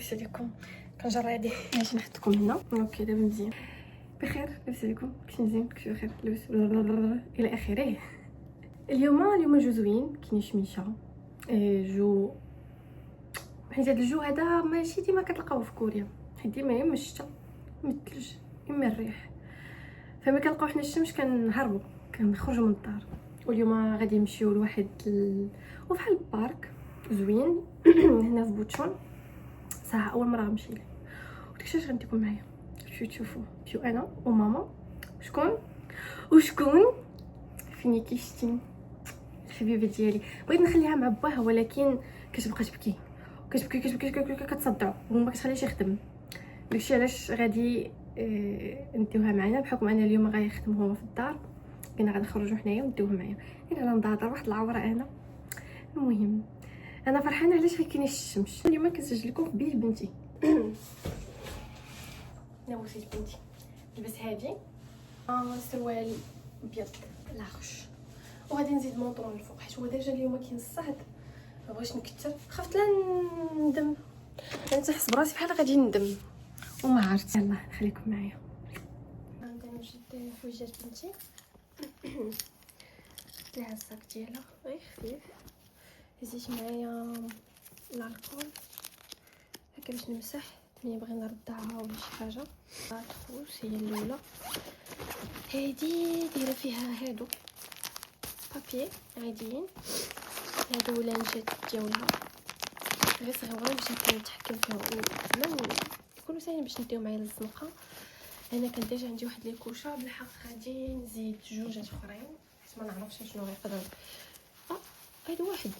لاباس عليكم؟ كنجر هادي باش نحطكم هنا. اوكي دابا مزيان بخير. لاباس عليكم؟ كنتي مزيان؟ كنتي بخير؟ لاباس الى اخره. اليوم جو زوين، كاين شميشه جو، حيت هاد الجو هذا ماشي ديما كتلقاوه في كوريا، حيت ديما يا الشتا يا الثلج يا الريح، فما كنلقاو حنا الشمس كنهربوا كنخرجوا من الدار. واليوم غادي نمشيو لواحد وفحال البارك زوين هنا في بوتشون. صراحه اول مره غنمشي ليه، وداكشي اش غنديكم معايا شوفوا تشوفوا. مشيو انا وماما وشكون فيني كيشتي الحبيبه ديالي. بغيت نخليها مع باها ولكن كتبقى تبكي كتصدعوا وما كتخليش يخدم. داكشي علاش غادي نديوها معنا، بحكم ان اليوم غيخدم هو في الدار، قلنا غادي نخرجوا حنايا ونديوه معايا. انا نضاضر واحد العوره انا. المهم انا فرحانه علاش كاين الشمس. اليوم كنسجل لكم في بيت بنتي. انا وسيت بنتي لبس هادي سروال ابيض لاخش، وغادي نزيد مونطون من الفوق حيت هو ديجا اليوم كاين الصهد، مبغيتش نكثر، خفت لا ندم، نحس براسي بحال غادي ندم وما عرفت. يلا خليكم معايا. غنبدا نشد حويجات بنتي. درت لها الصاك ديالها غير خفيف، هزيت معايا الالكول هكا باش نمسح ملي بغي نردعها ولا شي حاجه. الخوص هي الاولى، هادي دايره فيها هادو بابي عاديين، هادو لانجات ديالها غير صغيورين باش نقدر نتحكم فيهم زعما يكونوا ساهلين باش نديو معايا للزنقه. انا كان ديجا عندي واحد لي كوشه، بالحق غادي نزيد جوجات اخرين حيت ما نعرفش شنو غيقدر. هادو واحد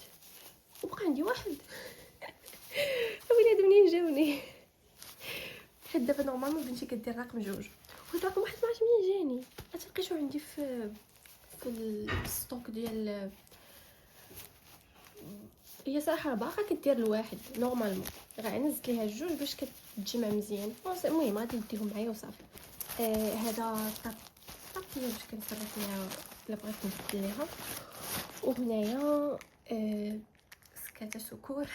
وبقى عندي واحد. ولاد منين جاوني؟ حيت دابا نورمالمون بنتي كدير رقم جوج، وهاد الرقم واحد ما عرفتش منين جاني. غتلقيتو عندي في الستوك ديال، هي صراحه باقا كدير الواحد نورمالمون، غير انا زدت ليها الجوج باش كتجمع مزيان. المهم غادي نديهم معايا وصافي. هذا طابيه باش كنصرف ليها الا بغيت نبدل ليها. وهنايا سكاته سكور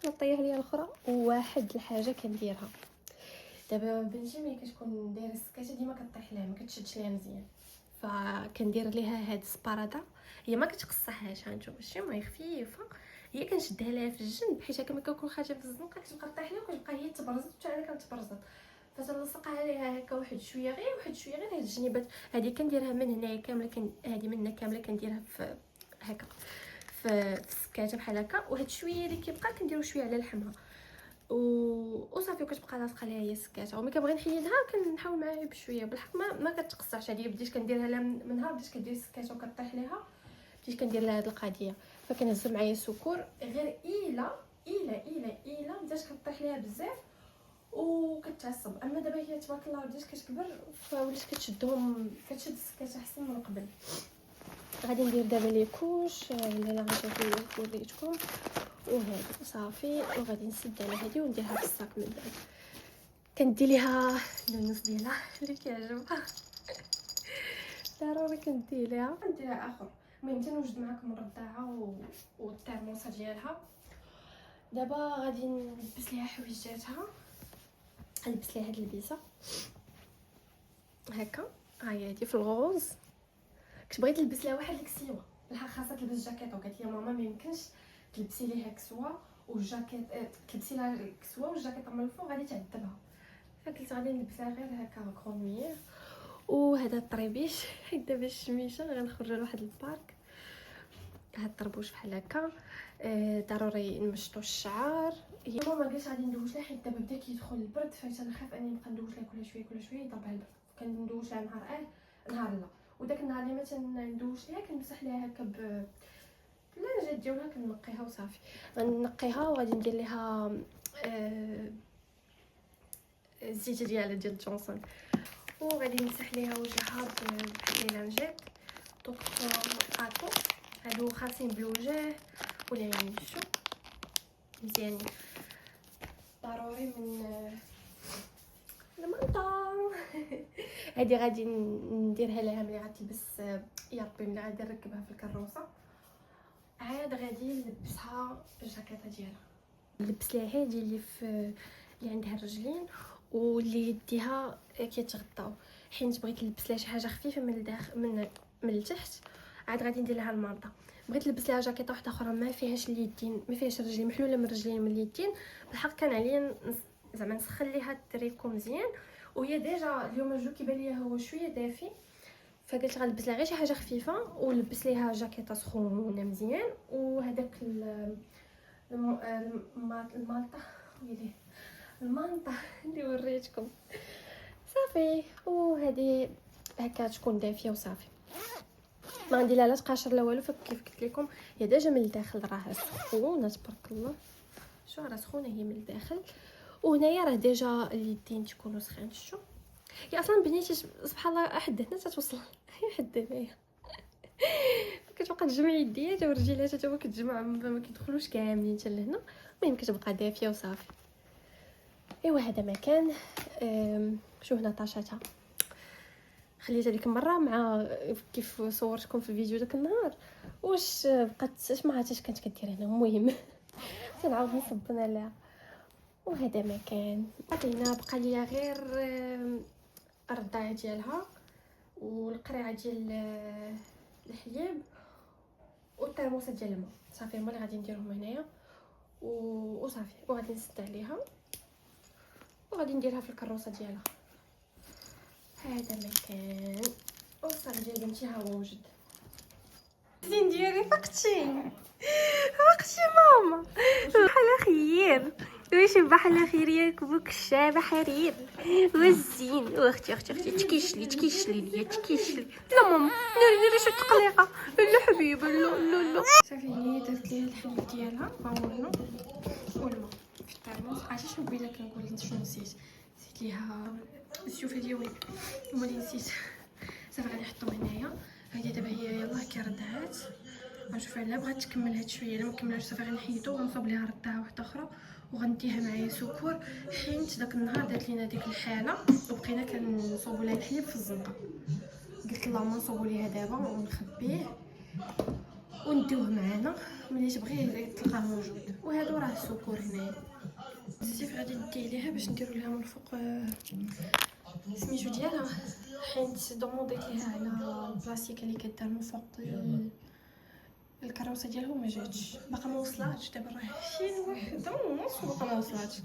نطيح ليها الاخرى، وواحد الحاجه كنديرها دابا بنتي ملي كتكون دايره السكاته ديما كطيح ليها ما كتشدش ليها مزيان، فكندير ليها هاد السبارادة. هي ما كتقصحهاش هانتوما شي خفيفه، هي كنشدها لها في الجنب حيت هكا ما كنكون خارجه في الزنقه كتبقى طيح ليها وكتبقى هي تبرزط حتى انا كنتبرزط، فتنلصقها عليها هكا واحد شويه غير هاد الجنيبات. هذه كنديرها من هنايا كامله، هذه من هنا كامله كنديرها في هكا في السكاته بحال هكا، وهاد شويه اللي كيبقى كنديرو شويه على لحمها وصافي، وكتبقى لاصقه ليها هي السكاته. وملي كنبغي نحيدها كنحاول معاها بشويه، بالحق ما كتقصعش. هذه بديت كنديرها لها من نهار بديت كدير السكاته وكطيح ليها، بديت كندير لها هذه القضيه. فكنهز معايا سكر غير الا بدات كطيح ليها بزاف وكتعصب. اما دابا هي تبارك الله بدات كتكبر فولات كتشد السكاته احسن من قبل. غادي ندير دابا لي كوش اللي غادي نوريكم وهذه صافي، وغادي نسد على هذه ونديرها في الصاك من بعد. كندير ليها النص ديالها اللي كيعجبها ضروري كندير ليها اخر. المهم تنوجد معكم الرضاعه والترموسه ديالها. دابا غادي نلبس ليها حويجاتها، نلبس ليها هاد اللبسه هكا. هي هادي في الغوز، كنت بغيت نلبس لها واحد الكسيوه، بالحق خاصها تلبس جاكيطه، وقالت لي ماما ما يمكنش تلبسي ليها كسوه والجاكيط، تلبسي لها الكسوه والجاكيطه من الفوق غادي تعذبها. فقلت غادي نلبس لها غير هكا كروميير. وهذا الطريبيش حيت دابا الشميشه غنخرجوا لواحد البارك. هاد الطربوش بحال هكا ضروري نمشطوا الشعر. هي ماما قالت غادي ندوش لها حيت دابا بدا كيدخل البرد، فانا اني نبقى ندوش لها كل شويه يضربها البرد. كندوش لها نهار لا، وداك النهار اللي ما ندوش ليها كنمسح ليها هكا اللانجات ديالها كنقيها وصافي. غنقيها وغادي ندير ليها الزيت ديال جونسون، وغادي نمسح ليها وجهها بواحد لي لانجيت دكتور اكو. هادو خاصين بالوجه ولا ينشو مزيان ضروري من المنطقه. هادي غادي نديرها لها ملي غتلبس يا ربي، ملي غادي نركبها في الكروسه عاد غادي نلبسها الجاكيطه ديالها. نلبس ليها هادي اللي عندها الرجلين واللي يديها كيتغطاو، حيت بغيت نلبس لها شي حاجه خفيفه من الداخل من التحت، عاد غادي ندير لها المانطه. بغيت نلبس لها جاكيطه واحده اخرى ما فيهاش اليدين، ما فيهاش الرجلين محلوله من الرجلين من اليدين. بالحق كان عليا زعما نسخن ليها التريكو مزيان، وهي ديجا اليوم الجو كيبان ليا هو شويه دافي، فقلت غنلبس لها غير شي حاجه خفيفه ونلبس ليها جاكيطه سخونه مزيان. وهذاك المالطه ويلي المانطه اللي وريتكم صافي، وهذه هكا تكون دافيه وصافي. ما غندير لها لا تقاشر لا والو، فكيف قلت لكم هي ديجا من الداخل راه سخونه تبارك الله، شو راه سخونه هي من الداخل. وهنايا راه ديجا اليدين تكونوا سخان. شو هي اصلا بنيتي سبحان الله حدتنا تتوصل حد هنايا كتبقى تجمع يديها تا ورجليها تا هو كتجمع ما كيدخلوش كاملين حتى لهنا. المهم كتبقى دافيه وصافي. ايوا هذا مكان. شو هنا طاشاتها خليتها ديك المره مع كيف صورتكم في الفيديو داك النهار، واش بقات ما عرفتش كانت كدير هنا. المهم تنعاود نصبنا لها. وهذا مكان هنا بقى ليا غير الرضاعه ديالها والقريعه ديال الحليب والترموسه ديال الماء. صافي هما اللي غادي نديرهم هنايا وصافي، وغادي نسد عليها وغادي نديرها في الكروسه ديالها. هذا مكان وصل ديال بنتي ها هو وجد. زين ديالي فقتي ماما بحال خير. واش بحال خير ياك بوك الشابه حرير والزين. واختي تكيشلي ليا تكيشلي. لا ماما ندير شي تقليقه. لا حبيبه لا صافي هي درت ليها الحليب ديالها ها هو هنا والماء في الترموس. عرفتي شنو بلا كنقول انت شنو نسيت ليها الشوفه ديالي وما نسيت. صافي غادي نحطهم هنايا. هادي دابا هي يلاه كي ردعات غنشوف عليها بغات تكمل هاد شويه. الا ما كملاتش صافي غنحيدو ونصوب ليها ردعه واحده اخرى وغنديها معايا سكر، حيت داك النهار دات لينا ديك الحاله وبقينا كنصوبوا لها الحليب في الزنقه. قلت اللهم نصوبوا ليها دابا ونخبيه ونديوه معانا ملي تبغي تلقاه موجود. وهادو راه السكر هنايا بزاف غادي نديه ليها باش نديرو لها من الفوق سميتو ديالها، حيت دومونديت ليها على البلاستيك اللي كدار من فوق الكروسه ديالها وما جاتش باقا ما وصلاتش. دابا راه شي وحده ونص وباقا ما وصلاتش.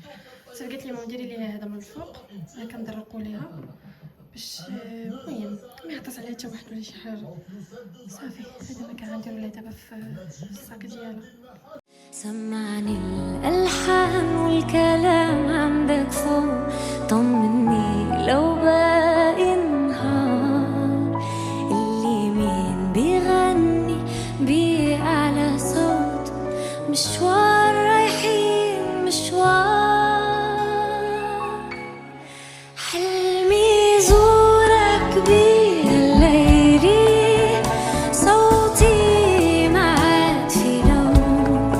صافي قالت لي ماما ديري ليها هذا من الفوق انا كندرقوا ليها باش المهم ما يعطس عليها حتى واحد ولا شي حاجه. صافي هذا ما كان غنديروا لها دابا في الصاك ديالها. سمعني الألحان والكلام عندك فوق، طمني لو باقي نهار، اللي مين بيغني بأعلى صوت، مشوار رايحين مشوار، حلمي زورك بالليل، صوتي معاك في لون،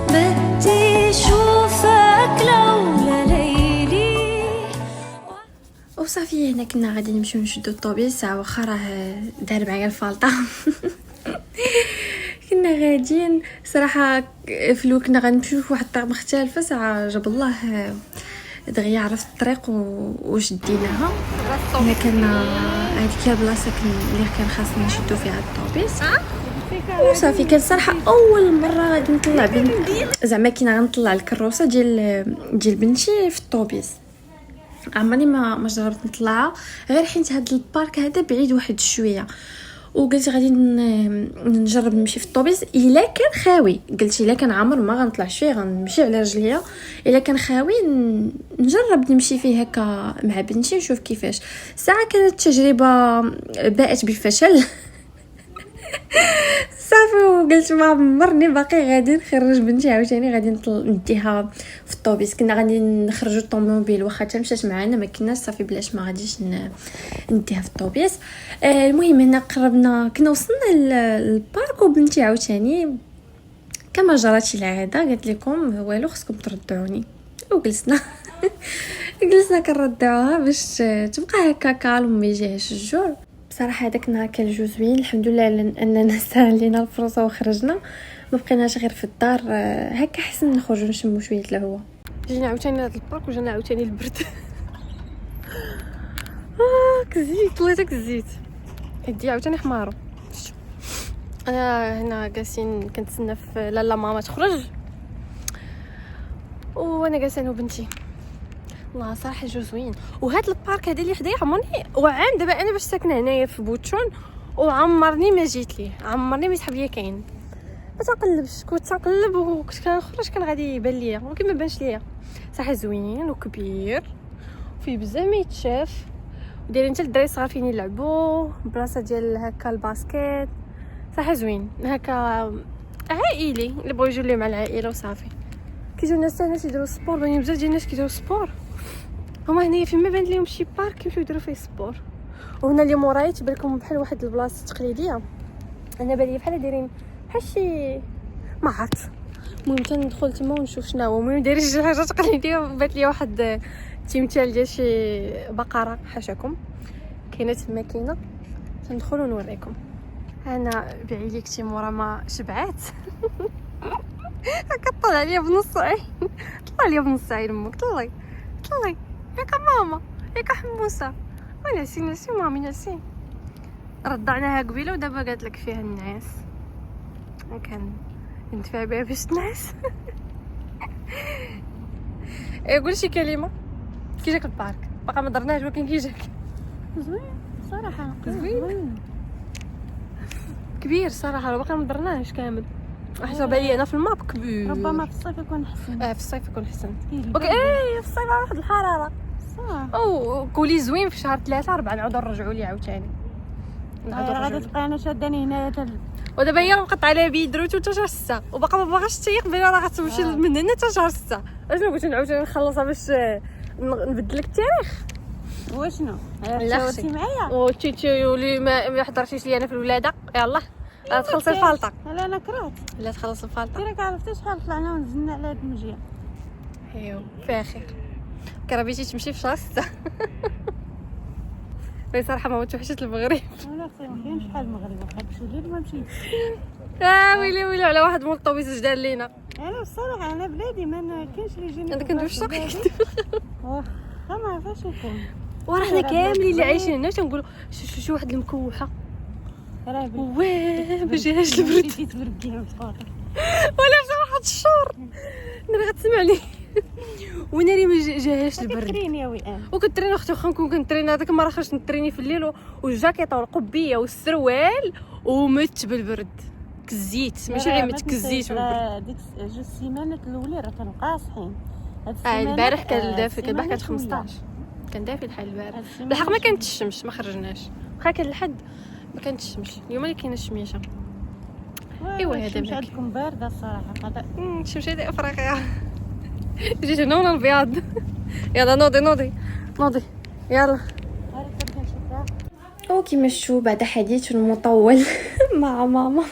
بدي شوفك لولا ليلي. وصافي هنا كنا غادي نمشيو نشدو الطوبيس واخا راه دار معايا الفالطه. كنا غاديين صراحه فلو كنا غنمشيو فواحد الطريق مختلفه، ساعه جاب الله دغيا عرفت الطريق وشديناها. هنا كنا هذيك البلاصه اللي كان خاصنا نشدو فيها الطوبيس. وصافي كان صراحه اول مره غادي نطلع زعما كنا غنطلع الكروسه ديال بنتي في الطوبيس. عمرني ما جربت نطلعها غير حيت هاد البارك هذا بعيد واحد شويه، وقلت غادي نجرب نمشي في الطوبيس. الا كان خاوي قلت الا كان عامر ما غنطلعش فيه غنمشي على رجليا، الا كان خاوي نجرب نمشي فيه هكا مع بنتي نشوف كيفاش. ساعه كانت التجربه باءت بالفشل. صافي وقلت ما عمرني باقي غادي نخرج بنتي عاوتاني غادي نديها في الطوبيس. كنا غادي نخرجوا الطوموبيل واخا حتى مشات معنا ما كناش صافي بلاش ما غاديش نديها في الطوبيس. المهم هنا قربنا كنا وصلنا للبارك وبنتي عاوتاني كما جرت العاده قالت لكم والو خصكم تردعوني. وجلسنا جلسنا كنردعوها باش تبقى هكا كالم ما يجيهاش الجوع. بصراحه هذاك النهار كان الجو زوين الحمد لله اننا استغلينا الفرصه وخرجنا. ما بقيناش غير في الدار. هكا حسن نخرجوا نشموا شويه الهواء. جينا عاوتاني لهاد البارك وجانا عاوتاني البرد. كزيت طليتك الزيت يدي عاوتاني حمارو. انا هنا جالسين كنتسنى في لالا ماما تخرج وانا جالسه انا وبنتي. والله صراحه جو زوين. وهاد البارك هذا اللي حدايا عمرني وعام دابا انا باش ساكنه هنايا في بوتشون وعمرني ما جيت ليه، عمرني ما سحب ليا كاين. ما تنقلبش، كنت تنقلب وكنت كنخرج كان غادي يبان ليا ولكن ما بانش ليا. صراحه زوين وكبير وفيه بزاف ما يتشاف ودايرين حتى الدراري الصغار فين يلعبوا، بلاصه ديال هكا الباسكيت. صراحه زوين هكا عائلي اللي بغاو يجوا ليه مع العائله وصافي. كيجيو ناس يديروا سبور، بانين بزاف ديال الناس كيديروا سبور. هما هنايا فين ما بان لهم شي بارك كيمشيو يديروا فيه سبور. وهنا اللي موراي تبان لكم بحال واحد البلاصه تقليديه. انا بالي بحال دايرين بحال شي ما عرفت. المهم تندخل تما ونشوف شنو هو. المهم دايرين شي حاجه تقليديه بات لي واحد التمثال ديال شي بقره حاشاكم كاينه تما كاينه. تندخلوا ونوريكم. انا بعيليك تي مورا ما شبعات. هكا طلع ليا بنص عين، طلع ليا بنص عين امك. طلعي ياك ماما ياك حموسه. ناسي مامي ناسي. رضعناها قبيله ودابا قالت لك فيها النعاس. كان ندفع بها باش تنعس. قول شي كلمه. كي جاك البارك؟ باقا ما درناش ولكن كي جاك؟ زوين صراحه، زوين كبير صراحه. باقا ما درناش كامل. حسب عليا انا في الماب كبير. ربما في الصيف يكون احسن. في الصيف يكون احسن. اوكي في الصيف واحد الحراره صح. او كولي زوين في شهر 3-4 نعاودو نرجعوا ليه عاوتاني. غادي تبقى انا شاداني هنايا ودابا هي مقطعه عليها بيدروت حتى شهر 6 وباقا ما باغاش تيق بلا راه غتمشي من هنا حتى شهر 6. اشنو قلت نعاود نخلصها باش نبدل لك التاريخ. واشنو لا صورتي معايا وتيتي ولي ما حضرتيش لي انا في الولاده. يلا تخلصي الفالطه. لا انا كرهت. لا تخلص الفالطه. راك عرفتي شحال طلعنا ونزلنا على هاد المجيه. ايوا فيها خير. كرا بغيتي تمشي في شهر 6. بصراحه ما توحشت المغرب. ولا اختي ما كاينش بحال المغرب. واخا نمشيو ليه ما مشيتش. ويلي على واحد مول الطوبيس اش دار لينا. انا بصراحه انا بلادي ما كاينش اللي يجيني. انا كندوي في الشرق. واخا ما عرفاش يكون. وراه حنا كاملين اللي عايشين هنا تنقولوا شي واحد المكوحه. راه واه ما جاهاش البرد تبرديها وتفاطر ولا جا واحد الشهر ناري غتسمع لي. وناري ما جاهاش البرد. كتريني يا وئام. وكنتريني اختي واخا نكون كنتريني هذيك المره خرجت نتريني في الليل والجاكيطه والقبيه والسروال ومت بالبرد. كزيت ماشي غير مت كزيت بالبرد. ديك جوج سيمانات الاولى راه كانوا قاصحين. هاد السيمانه البارح كان دافي. البارح كانت 15 كان دافي الحال البارح. بالحق ما كانت الشمس ما خرجناش واخا كان الحد ما كانتش الشمس. اليوم اللي كاينه الشميشه. ايوا هذا مش عندكم بارده الصراحه. الشمس هذه افريقيا. جيت هنا ولا البياض. يلا نوضي يلا. وكيما شفتوا بعد حديث مطول مع ماما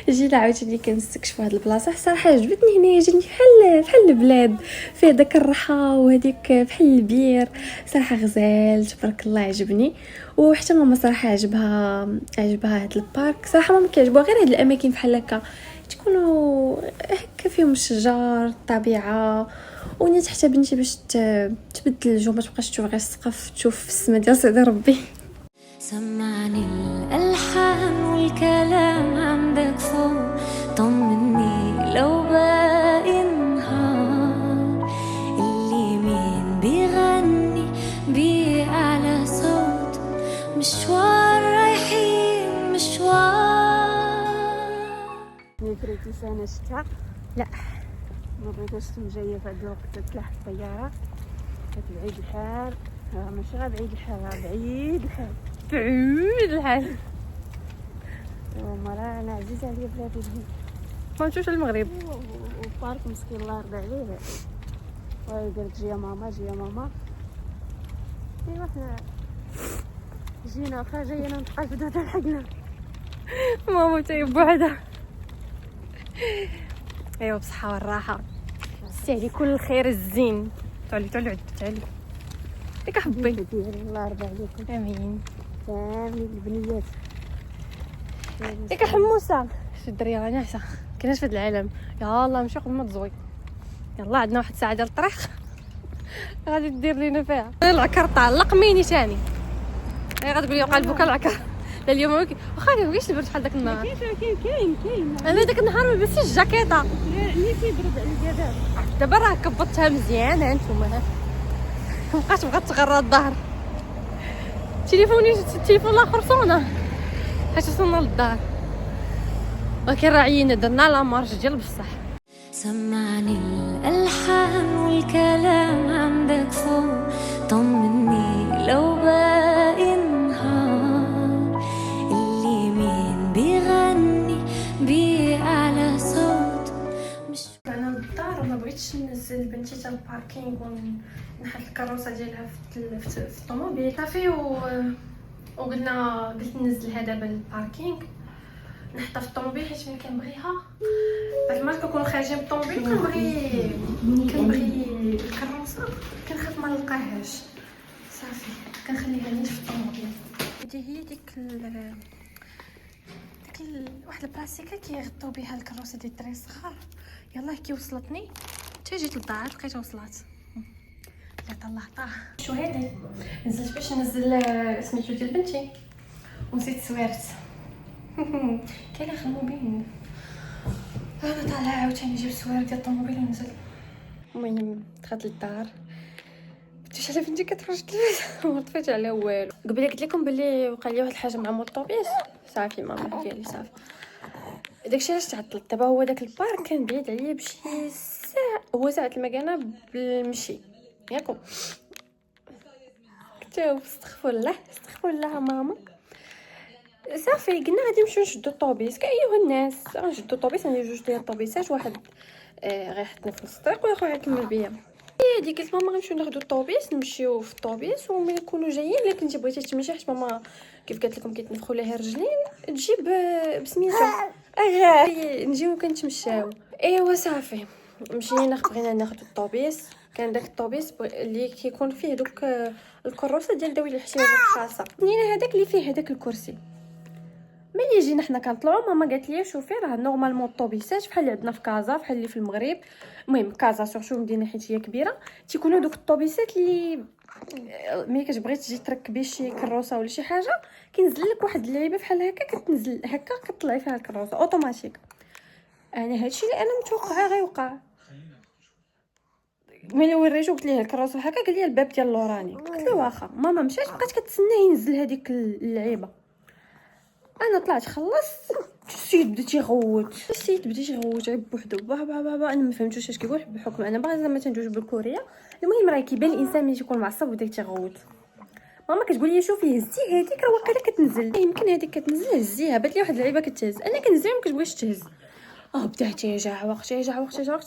جينا عاوتاني كنستكشفوا هاد البلاصه. صراحه عجبتني هنايا. جاتني بحال البلاد فيها داك الرحى وهذيك بحال البير. صراحه غزال تبارك الله عجبني. وحتى ماما صراحه عجبها هاد البارك. صراحه ماما كيعجبوها غير هاد الاماكن بحال هكا تكونوا هكا فيهم الشجر الطبيعه. ونيت حتى بنتي باش تبدل الجو ما تبقاش تشوف غير السقف تشوف السما ديال سيدي ربي. سمعني الألحان والكلام عندك فوق. طمني لو باقي النهار. اللي مين بيغني بأعلى صوت. مشوار رايحين مشوار. نفرتي سنة شتا. لا ما بغيتش جايه في هذا الوقت تلاح الطياره كتبعيد الحال. ماشي غير بعيد الحال بعيد الحال. مرة انا عزيز عليا بلادي ما نمشيوش للمغرب. وبارك مسكين الله يرضى عليه. قالت جي يا ماما ايوا حنا جينا واخا جايين نتقلبوا حتى لحقنا. ماما تاي بوحدها. ايوا بصحه والراحه. تستاهلي كل الخير الزين. تعالي ياك حبي. الله يرضى عليكم. امين. كاملين البنيات. ياك حموسه. شي الدريه راه ناعسه كايناش في هذا العالم. يلا نمشيو قبل ما تزوي. يلا عندنا واحد الساعه ديال الطريق غادي دير لينا فيها. العكر تعلق ميني ثاني. هي غتقول لي وقع البكا العكر. لا اليوم واخا ما بغيتش البرد بحال داك النهار. كاين انا داك النهار ما لبستش الجاكيطه. اللي كيبرد عليا دابا راه كبطتها مزيان هانتوما. مابقاش بغات تغرى الظهر. التليفون الاخر صونا حيت وصلنا للدار، ولكن راه عينا درنا لا مارش ديال بصح. سمعني الألحان والكلام عندك فوق، طمني لو باقي نهار، اللي مين بيغني بأعلى صوت. انا للدار وما بغيتش ننزل بنتي حتى الباركينغ ونحط الكروسه ديالها في الطوموبيل صافي. قلت ننزلها دابا للباركينغ نحطها في الطوموبيل حيت ملي كنبغيها بعض المرات كنكونوا خارجين بالطوموبيل كنبغي الكروسه كنخاف ما نلقاهاش صافي كنخليها نيت في الطوموبيل. هي ديك واحد البلاستيكه كيغطيو بها الكروسه ديال الدراري الصغار. يلاه كي وصلتني حتى جيت للدار لقيتها وصلت. لا طلعتها شو هادي نزلت باش ننزل سميتو ديال بنتي ونسيت سويرت. كاين اللي خدموا انا طالعه عاوتاني نجيب السوير ديال الطوموبيل وننزل. المهم دخلت للدار شفت على بنتي كتخرج التلفاز ما طفيت على والو. قبل قلت لكم بلي وقع لي واحد الحاجه مع موطوبيس صافي ماما ديالي صافي داكشي علاش تعطلت. دابا هو داك البارك كان بعيد عليا بشي ساعه، هو ساعه المكانه بالمشي ياكم. تاو استغفر الله ماما صافي قلنا غادي نمشيو نشدو الطوبيس كايوه الناس غنشدو الطوبيس. عندي جوج ديال الطوبيسات، واحد غيحطني في نص الطريق واخر غيكمل بيا. هي قلت ماما غنمشيو ناخدو الطوبيس نمشيو في الطوبيس وملي نكونوا جايين الا كنتي بغيتي تمشي حيت ماما كيف قالت لكم كيتنفخوا ليها الرجلين تجيب بسميتو نجيو كنتمشاو. ايوا صافي مشينا بغينا ناخدو الطوبيس. كان داك الطوبيس اللي كيكون فيه دوك الكروسه ديال ذوي الاحتياجات الخاصه. نينا هذاك اللي فيه هذاك الكرسي. ملي جينا حنا كنطلعوا ماما قالت لي شوفي راه نورمالمون الطوبيسات بحال اللي عندنا في كازا بحال اللي في المغرب. المهم كازا سورتو مدينه حيت هي كبيره تيكونوا دوك الطوبيسات اللي ملي كتبغي تجي تركبي شي كروسه ولا شي حاجه كينزل لك واحد اللعيبه بحال هكا كتنزل هكا كطلعي فيها الكروسه اوتوماتيك. انا هادشي اللي انا متوقعه غيوقع. ملي وريتو قلت ليه الكروسه هكا قال لي الباب ديال اللوراني. قلت له واخا. ماما مشات بقات كتسنى ينزل هذيك اللعيبه. انا طلعت خلصت السيد بدا تيغوت غير بوحدو بابا انا ما فهمتوش اش كيقول بحكم انا باغا ما تندوش بالكوريه. المهم راه كيبان الانسان ملي تيكون معصب ودا تيغوت. ماما كتقول لي شوفي هزي هذيك راه واقيلا كتنزل يمكن هذيك كتنزل هزيها. بات لي واحد اللعيبه كتهز انا كنزلها ما كتبغيش تهز. بدا تيجع وقت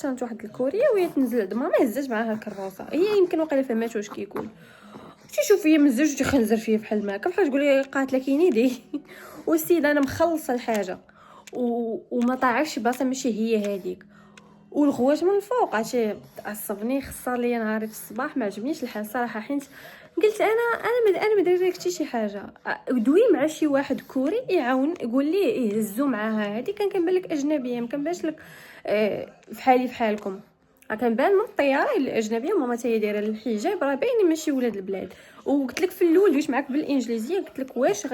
كانت واحد الكوريه وهي تنزل عند ماما هزات معاها الكروسه. هي يمكن واقيلا فهمات واش كيقول. تشوف هي مزوج تيخنزر فيه بحال ما بحال تقول لي قاتله كينيدي. والسيده انا مخلصه الحاجه وما طاعش بلاصه ماشي هي هذيك والغواش من الفوق عرفتي عصبني خسر لي نهاري في الصباح ما عجبنيش الحال صراحه. حيت قلت انا ما درت حتى شي حاجه. دوي مع شي واحد كوري يعاون يقول لي يهزوا معاها هذه كنبان لك اجنبيه ما كنبانش لك فحالي فحالكم. كنبان من الطياره الاجنبيه ماما تاهي دايره الحجاب راه باين ماشي ولاد البلاد. وقلت لك في الاول دويت معاك بالانجليزيه قلت لك واش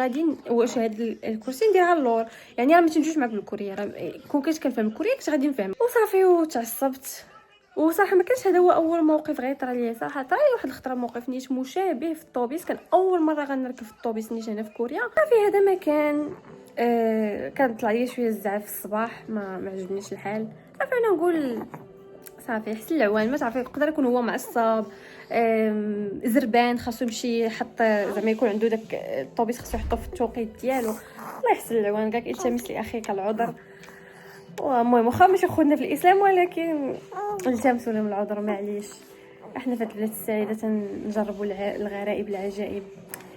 هاد الكرسي نديرها اللور يعني راه ما تندويش معاك بالكوريه راه كون كنت كنفهم الكوريه كنت غادي نفهم. وصافي وتعصبت وصراحه ما كانش هذا هو اول موقف غيطرى ليا صراحه طرا لي واحد الخطره موقف نيت مشابه في الطوبيس. كان اول مره غنركب في الطوبيس نيت هنا في كوريا. صافي هذا ما كان طلع لي شويه الزعف في الصباح ما عجبنيش الحال. صافي انا نقول صافي حسن العوان ما تعرفي يقدر يكون هو معصب زربان خاصو يمشي يحط زعما يكون عنده داك الطوبيس خاصو يحطو في التوقيت ديالو. الله يحسن العوان كاع التمس لاخيك العذر. المهم واخا ماشي خونا في الاسلام ولكن التمسوا لهم العذر معليش. احنا في البلاد السعيده تنجربوا الغرائب العجائب.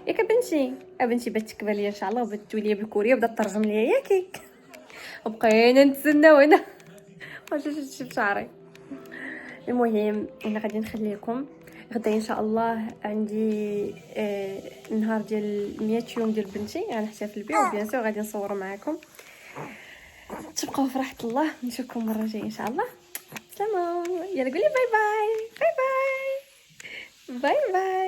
ياك بنتي بات تكبر ليا ان شاء الله وبات تولي بالكوريه وبدات ترجم ليا ياكي وبقينا نتسناو هنا واش شفت شعري. المهم انا غادي نخليكم غدا ان شاء الله عندي النهار ديال 100 يوم ديال بنتي غنحتفل بيه وبيان سور غادي نصور معكم. تبقاو في راحه الله، نشوفكم مره جايه ان شاء الله. سلام، يلا قولي باي باي باي باي باي باي.